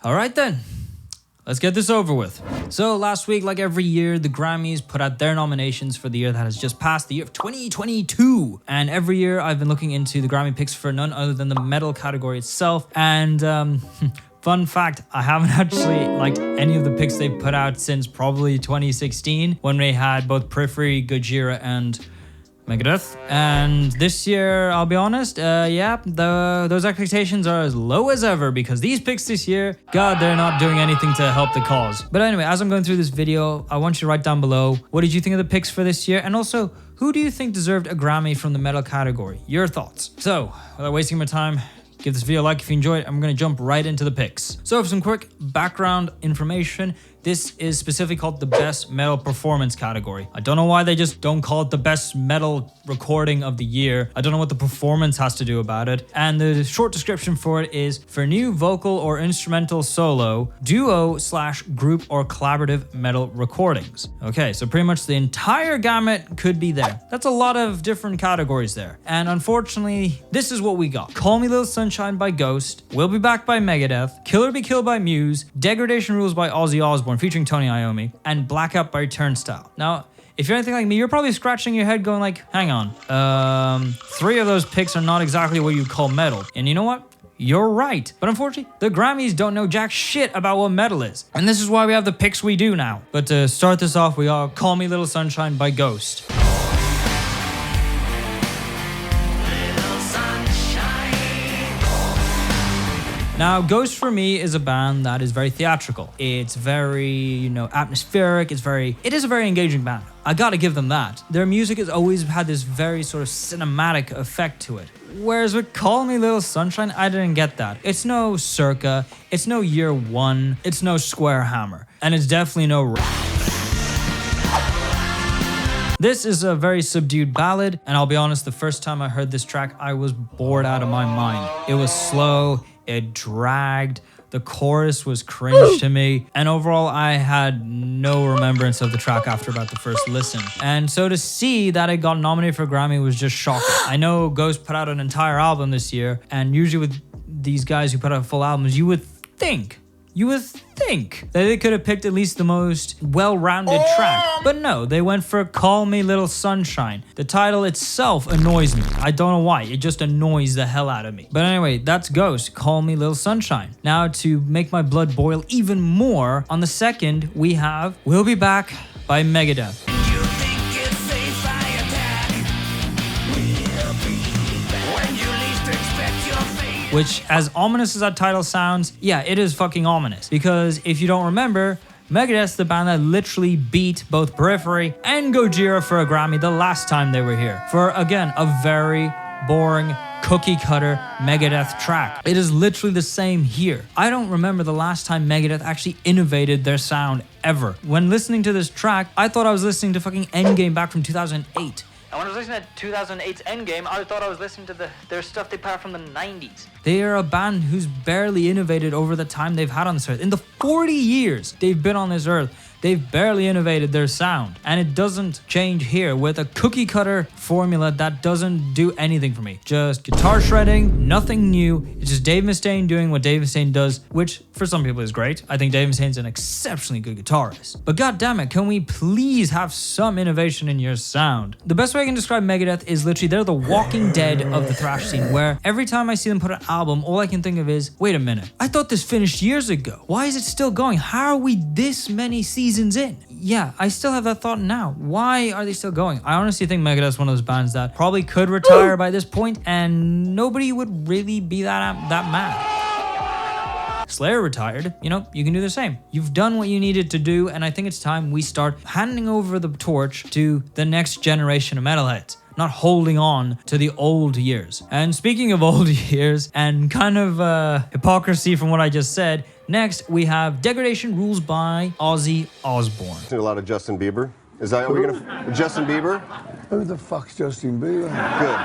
All right then. Let's get this over with. So last week, like every year, the Grammys put out their nominations for the year that has just passed, the year of 2022. And every year I've been looking into the Grammy picks for none other than the metal category itself. And fun fact, I haven't actually liked any of the picks they put out since probably 2016 when they had both Periphery, Gojira, and Megadeth. And this year, I'll be honest, those expectations are as low as ever because these picks this year, God, they're not doing anything to help the cause. But anyway, as I'm going through this video, I want you to write down below, what did you think of the picks for this year? And also, who do you think deserved a Grammy from the metal category? Your thoughts. So, without wasting my time, give this video a like if you enjoyed it. I'm going to jump right into the picks. So for some quick background information, this is specifically called the Best Metal Performance category. I don't know why they just don't call it the Best Metal Recording of the Year. I don't know what the performance has to do about it. And the short description for it is for new vocal or instrumental solo, duo/group or collaborative metal recordings. Okay, so pretty much the entire gamut could be there. That's a lot of different categories there. And unfortunately, this is what we got. Call Me Little Sunshine by Ghost, We'll Be Back by Megadeth, Killer Be Killed by Muse, Degradation Rules by Ozzy Osbourne featuring Tony Iommi, and Blackout by Turnstile. Now, if you're anything like me, you're probably scratching your head going like, hang on, 3 of those picks are not exactly what you call metal. And you know what? You're right. But unfortunately, the Grammys don't know jack shit about what metal is. And this is why we have the picks we do now. But to start this off, we got Call Me Little Sunshine by Ghost. Now, Ghost for me is a band that is very theatrical. It's very, atmospheric. It is a very engaging band. I gotta give them that. Their music has always had this very sort of cinematic effect to it. Whereas with Call Me Little Sunshine, I didn't get that. It's no Circa, it's no Year One, it's no Square Hammer, and it's definitely no This is a very subdued ballad, and I'll be honest, the first time I heard this track, I was bored out of my mind. It was slow, it dragged, the chorus was cringe to me, and overall I had no remembrance of the track after about the first listen. And so to see that it got nominated for a Grammy was just shocking. I know Ghost put out an entire album this year, and usually with these guys who put out full albums, you would think that they could have picked at least the most well-rounded track. But no, they went for Call Me Little Sunshine. The title itself annoys me. I don't know why. It just annoys the hell out of me. But anyway, that's Ghost, Call Me Little Sunshine. Now to make my blood boil even more, on the second, we have We'll Be Back by Megadeth. Which, as ominous as that title sounds, yeah, it is fucking ominous. Because if you don't remember, Megadeth's the band that literally beat both Periphery and Gojira for a Grammy the last time they were here. For, again, a very boring, cookie-cutter Megadeth track. It is literally the same here. I don't remember the last time Megadeth actually innovated their sound ever. When listening to this track, I thought I was listening to fucking Endgame back from 2008. And when I was listening to 2008's Endgame, I thought I was listening to their stuff they put out from the 90s. They are a band who's barely innovated over the time they've had on this earth. In the 40 years they've been on this earth, they've barely innovated their sound. And it doesn't change here with a cookie cutter formula that doesn't do anything for me. Just guitar shredding, nothing new. It's just Dave Mustaine doing what Dave Mustaine does, which for some people is great. I think Dave Mustaine's an exceptionally good guitarist. But goddammit, can we please have some innovation in your sound? The best way I can describe Megadeth is literally they're the Walking Dead of the thrash scene, where every time I see them put an album, all I can think of is, wait a minute, I thought this finished years ago. Why is it still going? How are we this many seasons in? Yeah, I still have that thought now. Why are they still going? I honestly think Megadeth's one of those bands that probably could retire by this point, and nobody would really be that mad. Slayer retired, you can do the same. You've done what you needed to do, and I think it's time we start handing over the torch to the next generation of metalheads, not holding on to the old years. And speaking of old years and kind of hypocrisy from what I just said, next we have Degradation Rules by Ozzy Osbourne. A lot of Justin Bieber. Is that what we're gonna? Justin Bieber? Who the fuck's Justin Bieber? Good.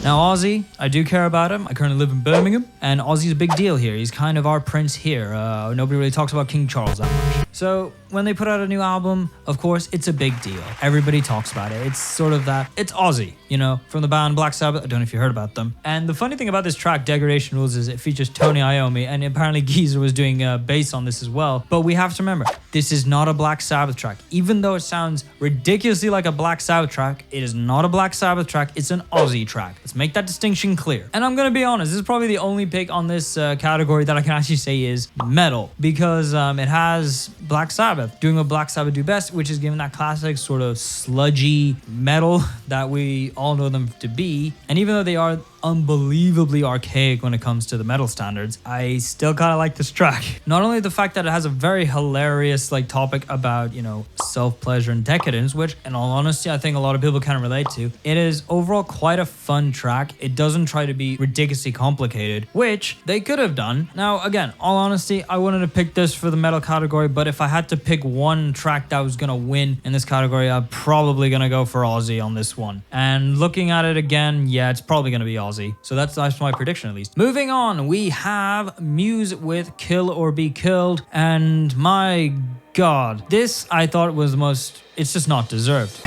Now Ozzy, I do care about him. I currently live in Birmingham, and Ozzy's a big deal here. He's kind of our prince here. Nobody really talks about King Charles that much. So when they put out a new album, of course, it's a big deal. Everybody talks about it. It's sort of that, it's Ozzy, you know, from the band Black Sabbath. I don't know if you heard about them. And the funny thing about this track, Degradation Rules, is it features Tony Iommi, and apparently Geezer was doing bass on this as well. But we have to remember, this is not a Black Sabbath track. Even though it sounds ridiculously like a Black Sabbath track, it is not a Black Sabbath track, it's an Ozzy track. Let's make that distinction clear. And I'm gonna be honest, this is probably the only pick on this category that I can actually say is metal, because it has Black Sabbath doing what Black Sabbath do best, which is giving that classic sort of sludgy metal that we all know them to be. And even though they are unbelievably archaic when it comes to the metal standards, I still kind of like this track. Not only the fact that it has a very hilarious like topic about, you know, self-pleasure and decadence, which in all honesty I think a lot of people can relate to. It is overall quite a fun track. It doesn't try to be ridiculously complicated, which they could have done. Now again, all honesty, I wouldn't have picked this for the metal category, but if I had to pick one track that was gonna win in this category, I'm probably gonna go for Ozzy on this one. And looking at it again, yeah, it's probably gonna be Ozzy. So that's my prediction at least. Moving on, we have Muse with Kill or Be Killed. And my God, this I thought was the most, it's just not deserved.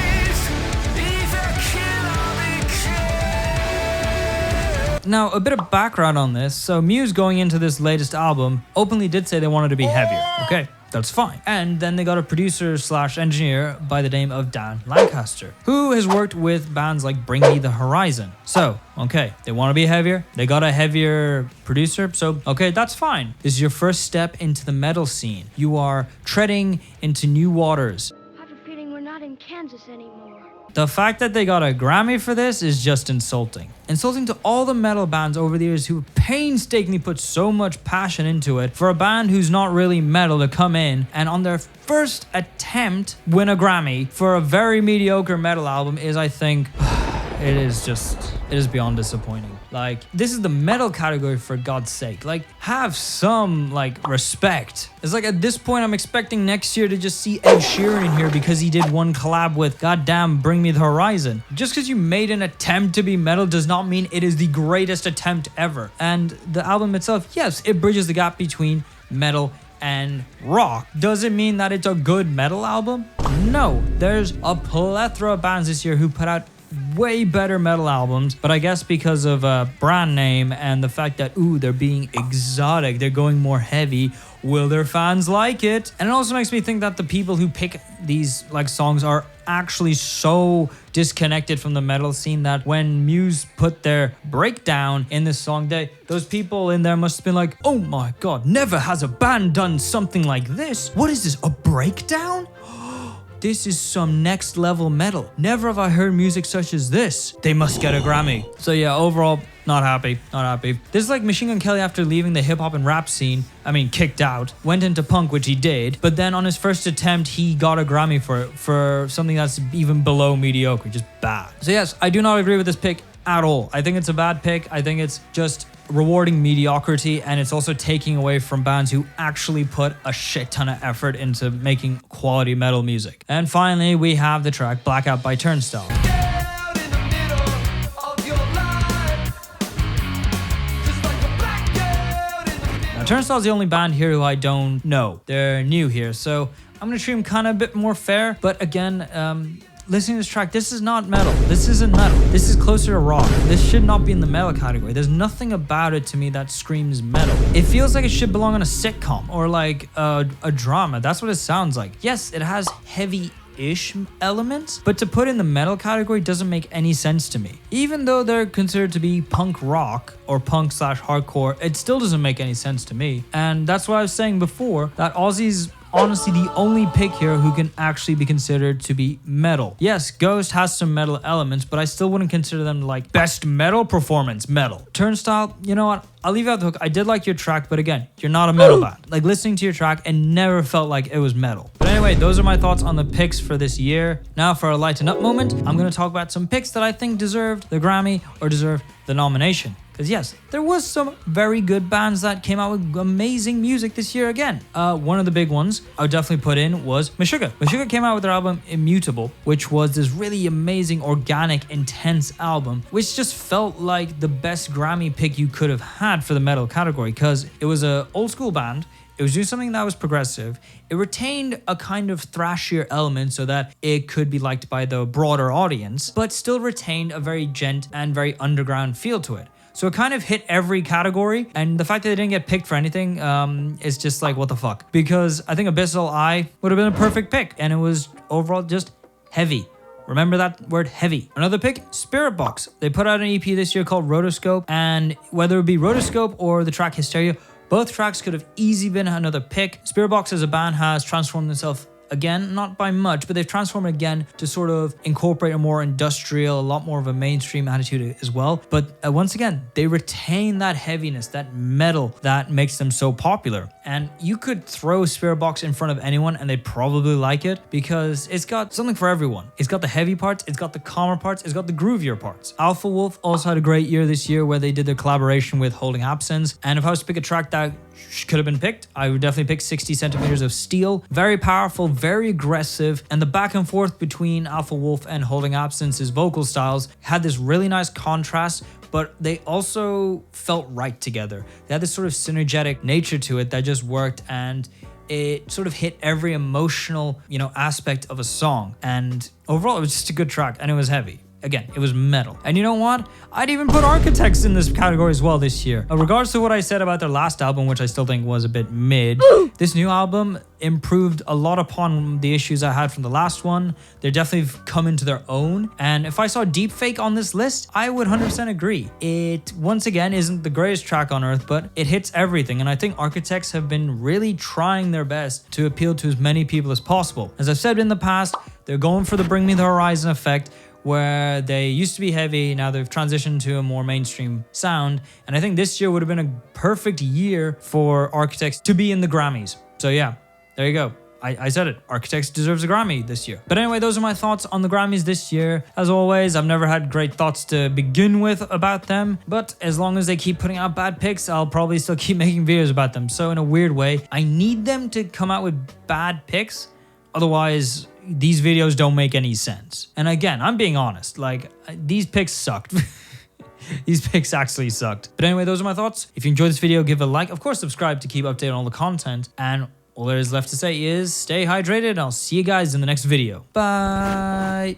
Now, a bit of background on this. So Muse going into this latest album openly did say they wanted to be heavier. Okay, that's fine. And then they got a producer slash engineer by the name of Dan Lancaster, who has worked with bands like Bring Me the Horizon. So, okay, they want to be heavier. They got a heavier producer. So, okay, that's fine. This is your first step into the metal scene. You are treading into new waters. I have a feeling we're not in Kansas anymore. The fact that they got a Grammy for this is just insulting. Insulting to all the metal bands over the years who painstakingly put so much passion into it for a band who's not really metal to come in and on their first attempt win a Grammy for a very mediocre metal album is, I think, it is beyond disappointing. Like, this is the metal category, for God's sake. Like, have some, like, respect. It's like, at this point, I'm expecting next year to just see Ed Sheeran in here because he did one collab with goddamn Bring Me the Horizon. Just because you made an attempt to be metal does not mean it is the greatest attempt ever. And the album itself, yes, it bridges the gap between metal and rock. Does it mean that it's a good metal album? No. There's a plethora of bands this year who put out way better metal albums, but I guess because of brand name and the fact that, ooh, they're being exotic, they're going more heavy, will their fans like it? And it also makes me think that the people who pick these like songs are actually so disconnected from the metal scene that when Muse put their breakdown in this song, those people in there must have been like, oh my God, never has a band done something like this. What is this, a breakdown? This is some next level metal. Never have I heard music such as this. They must get a Grammy. So yeah, overall, not happy. This is like Machine Gun Kelly after leaving the hip hop and rap scene. I mean, kicked out, went into punk, which he did, but then on his first attempt, he got a Grammy for it, for something that's even below mediocre, just bad. So yes, I do not agree with this pick at all. I think it's a bad pick. I think it's just rewarding mediocrity, and it's also taking away from bands who actually put a shit ton of effort into making quality metal music. And finally, we have the track Blackout by Turnstile. Now, Turnstile's the only band here who I don't know. They're new here, so I'm gonna treat them kind of a bit more fair, but again, listening to this track, this is not metal. This isn't metal. This is closer to rock. This should not be in the metal category. There's nothing about it to me that screams metal. It feels like it should belong on a sitcom or like a drama. That's what it sounds like. Yes, it has heavy-ish elements, but to put in the metal category doesn't make any sense to me. Even though they're considered to be punk rock or punk slash hardcore, it still doesn't make any sense to me. And that's what I was saying before, that Ozzy's honestly the only pick here who can actually be considered to be metal. Yes, Ghost has some metal elements, but I still wouldn't consider them like best metal performance metal. Turnstile, you know what? I'll leave you out the hook. I did like your track, but again, you're not a metal band. Like, listening to your track, it never felt like it was metal. But anyway, those are my thoughts on the picks for this year. Now for a lighten up moment, I'm going to talk about some picks that I think deserved the Grammy or deserved the nomination. Because yes, there was some very good bands that came out with amazing music this year again. One of the big ones I would definitely put in was Meshuggah. Meshuggah came out with their album Immutable, which was this really amazing, organic, intense album, which just felt like the best Grammy pick you could have had for the metal category, because it was an old school band. It was doing something that was progressive. It retained a kind of thrashier element so that it could be liked by the broader audience, but still retained a very gent and very underground feel to it. So it kind of hit every category, and the fact that they didn't get picked for anything is just like, what the fuck? Because I think Abyssal Eye would have been a perfect pick, and it was overall just heavy. Remember that word, heavy. Another pick, Spirit Box. They put out an EP this year called Rotoscope, and whether it be Rotoscope or the track Hysteria, both tracks could have easily been another pick. Spirit Box as a band has transformed themselves again, not by much, but they've transformed again to sort of incorporate a more industrial, a lot more of a mainstream attitude as well. But once again, they retain that heaviness, that metal that makes them so popular. And you could throw Spirit Box in front of anyone and they'd probably like it because it's got something for everyone. It's got the heavy parts, it's got the calmer parts, it's got the groovier parts. Alpha Wolf also had a great year this year where they did their collaboration with Holding Absence. And if I was to pick a track that could have been picked, I would definitely pick 60 Centimeters of Steel. Very powerful, very aggressive, and the back and forth between Alpha Wolf and Holding Absence's vocal styles had this really nice contrast, but they also felt right together. They had this sort of synergetic nature to it that just worked, and it sort of hit every emotional, aspect of a song. And overall, it was just a good track, and it was heavy. Again, it was metal. And you know what? I'd even put Architects in this category as well this year. In regards to what I said about their last album, which I still think was a bit mid, this new album improved a lot upon the issues I had from the last one. They're definitely come into their own. And if I saw Deepfake on this list, I would 100% agree. It, once again, isn't the greatest track on earth, but it hits everything. And I think Architects have been really trying their best to appeal to as many people as possible. As I've said in the past, they're going for the Bring Me the Horizon effect, where they used to be heavy, now they've transitioned to a more mainstream sound. And I think this year would have been a perfect year for Architects to be in the Grammys. So yeah, there you go. I said it. Architects deserves a Grammy this year. But anyway, those are my thoughts on the Grammys this year. As always, I've never had great thoughts to begin with about them, but as long as they keep putting out bad picks, I'll probably still keep making videos about them. So in a weird way, I need them to come out with bad picks. Otherwise, these videos don't make any sense. And again, I'm being honest, like, these picks sucked. These picks actually sucked. But anyway, those are my thoughts. If you enjoyed this video, give it a like. Of course, subscribe to keep updated on all the content. And all there is left to say is stay hydrated. I'll see you guys in the next video. Bye.